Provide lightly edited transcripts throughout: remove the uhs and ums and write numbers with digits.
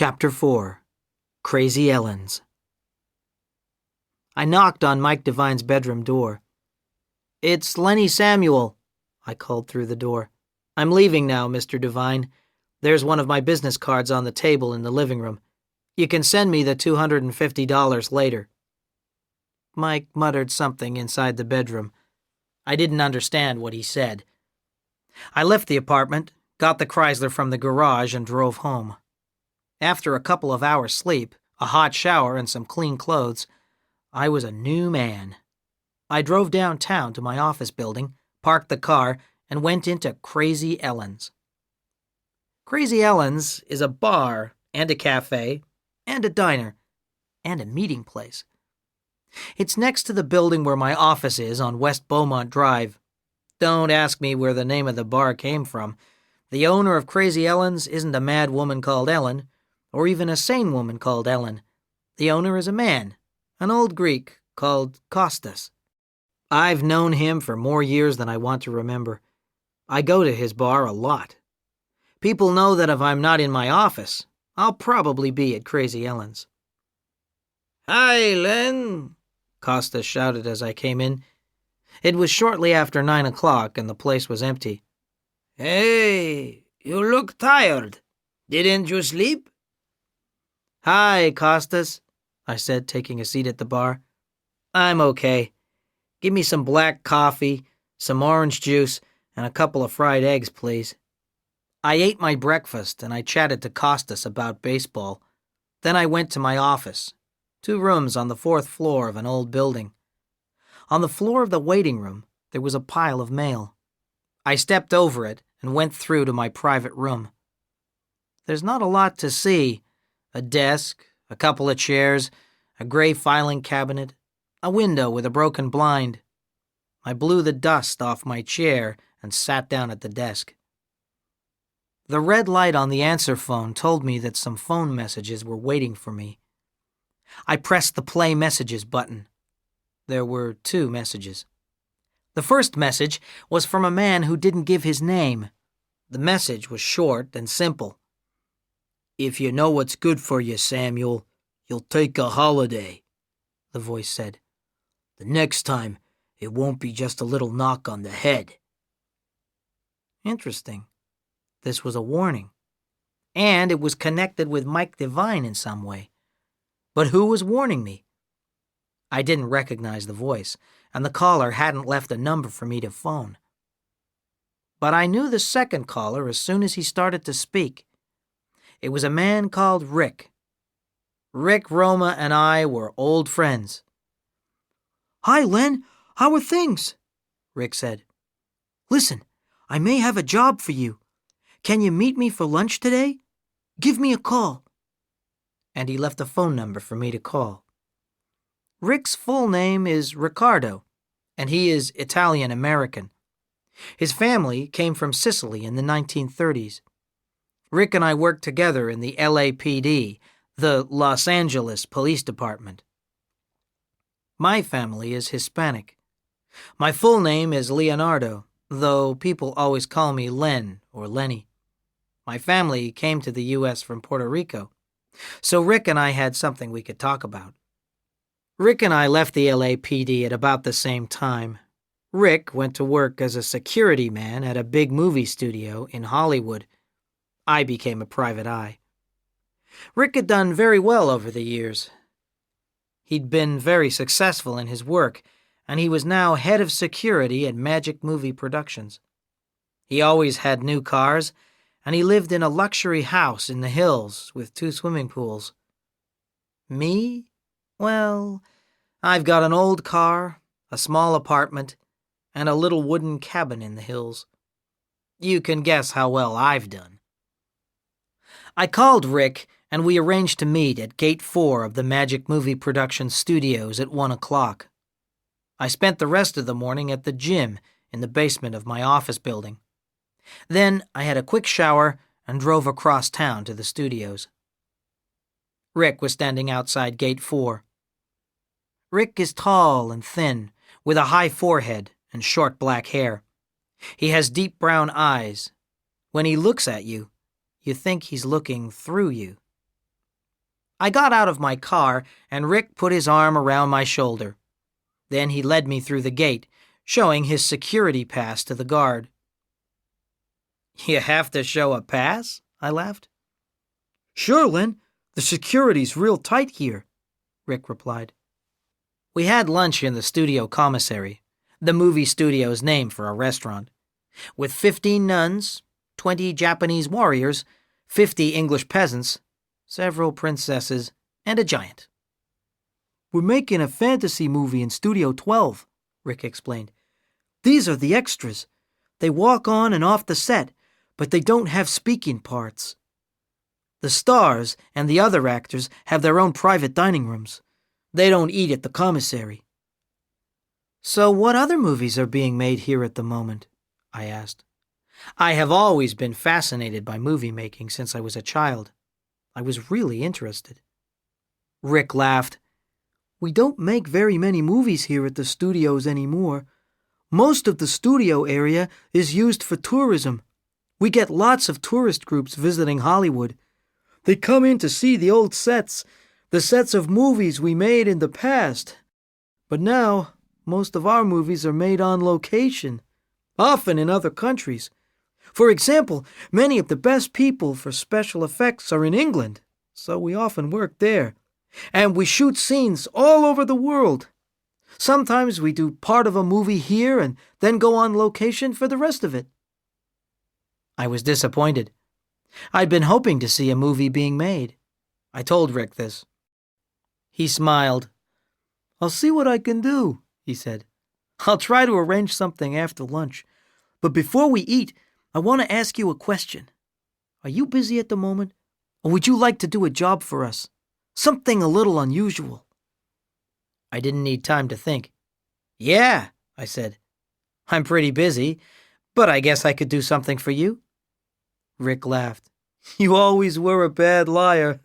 Chapter 4 Crazy Ellen's. I knocked on Mike Devine's bedroom door. "It's Lenny Samuel," I called through the door. "I'm leaving now, Mr. Devine. There's one of my business cards on the table in the living room. You can send me the $250 later." Mike muttered something inside the bedroom. I didn't understand what he said. I left the apartment, got the Chrysler from the garage, and drove home. After a couple of hours' sleep, a hot shower, and some clean clothes, I was a new man. I drove downtown to my office building, parked the car, and went into Crazy Ellen's. Crazy Ellen's is a bar and a cafe and a diner and a meeting place. It's next to the building where my office is on West Beaumont Drive. Don't ask me where the name of the bar came from. The owner of Crazy Ellen's isn't a mad woman called Ellen, or even a sane woman called Ellen. The owner is a man, an old Greek called Costas. I've known him for more years than I want to remember. I go to his bar a lot. People know that if I'm not in my office, I'll probably be at Crazy Ellen's. "Hi, Len," Costas shouted as I came in. It was shortly after 9 o'clock and the place was empty. "Hey, you look tired. Didn't you sleep?" "Hi, Costas," I said, taking a seat at the bar. "I'm okay. Give me some black coffee, some orange juice, and a couple of fried eggs, please." I ate my breakfast and I chatted to Costas about baseball. Then I went to my office, 2 rooms on the 4th floor of an old building. On the floor of the waiting room, there was a pile of mail. I stepped over it and went through to my private room. There's not a lot to see. A desk, a couple of chairs, a gray filing cabinet, a window with a broken blind. I blew the dust off my chair and sat down at the desk. The red light on the answer phone told me that some phone messages were waiting for me. I pressed the play messages button. There were 2 messages. The first message was from a man who didn't give his name. The message was short and simple. "If you know what's good for you, Samuel, you'll take a holiday," the voice said. "The next time, it won't be just a little knock on the head." Interesting. This was a warning. And it was connected with Mike Devine in some way. But who was warning me? I didn't recognize the voice, and the caller hadn't left a number for me to phone. But I knew the second caller as soon as he started to speak. It was a man called Rick. Rick, Roma, and I were old friends. "Hi, Len. How are things?" Rick said. "Listen, I may have a job for you. Can you meet me for lunch today? Give me a call." And he left a phone number for me to call. Rick's full name is Riccardo, and he is Italian-American. His family came from Sicily in the 1930s. Rick and I worked together in the LAPD, the Los Angeles Police Department. My family is Hispanic. My full name is Leonardo, though people always call me Len or Lenny. My family came to the U.S. from Puerto Rico, so Rick and I had something we could talk about. Rick and I left the LAPD at about the same time. Rick went to work as a security man at a big movie studio in Hollywood. I became a private eye. Rick had done very well over the years. He'd been very successful in his work, and he was now head of security at Magic Movie Productions. He always had new cars, and he lived in a luxury house in the hills with 2 swimming pools. Me? Well, I've got an old car, a small apartment, and a little wooden cabin in the hills. You can guess how well I've done. I called Rick, and we arranged to meet at Gate 4 of the Magic Movie Production Studios at 1 o'clock. I spent the rest of the morning at the gym in the basement of my office building. Then I had a quick shower and drove across town to the studios. Rick was standing outside Gate 4. Rick is tall and thin, with a high forehead and short black hair. He has deep brown eyes. When he looks at you, you think he's looking through you. I got out of my car, and Rick put his arm around my shoulder. Then he led me through the gate, showing his security pass to the guard. "You have to show a pass?" I laughed. "Sure, Len. The security's real tight here," Rick replied. We had lunch in the studio commissary, the movie studio's name for a restaurant, with 15 nuns, 20 Japanese warriors, 50 English peasants, several princesses, and a giant. "We're making a fantasy movie in Studio 12, Rick explained. "These are the extras. They walk on and off the set, but they don't have speaking parts. The stars and the other actors have their own private dining rooms. They don't eat at the commissary." "So what other movies are being made here at the moment?" I asked. I have always been fascinated by movie making since I was a child. I was really interested. Rick laughed. "We don't make very many movies here at the studios anymore. Most of the studio area is used for tourism. We get lots of tourist groups visiting Hollywood. They come in to see the old sets, the sets of movies we made in the past. But now, most of our movies are made on location, often in other countries. For example, many of the best people for special effects are in England, so we often work there. And we shoot scenes all over the world. Sometimes we do part of a movie here and then go on location for the rest of it." I was disappointed. I'd been hoping to see a movie being made. I told Rick this. He smiled. "I'll see what I can do," he said. "I'll try to arrange something after lunch. But before we eat, I want to ask you a question. Are you busy at the moment? Or would you like to do a job for us? Something a little unusual?" I didn't need time to think. "Yeah," I said. "I'm pretty busy, but I guess I could do something for you." Rick laughed. "You always were a bad liar."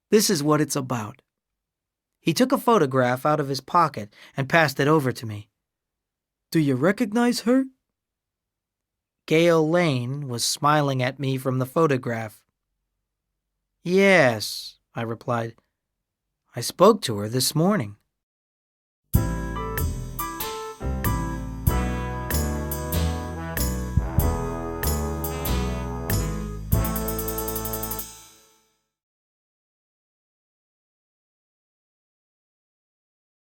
"This is what it's about." He took a photograph out of his pocket and passed it over to me. "Do you recognize her?" Gail Lane was smiling at me from the photograph. "Yes," I replied. "I spoke to her this morning."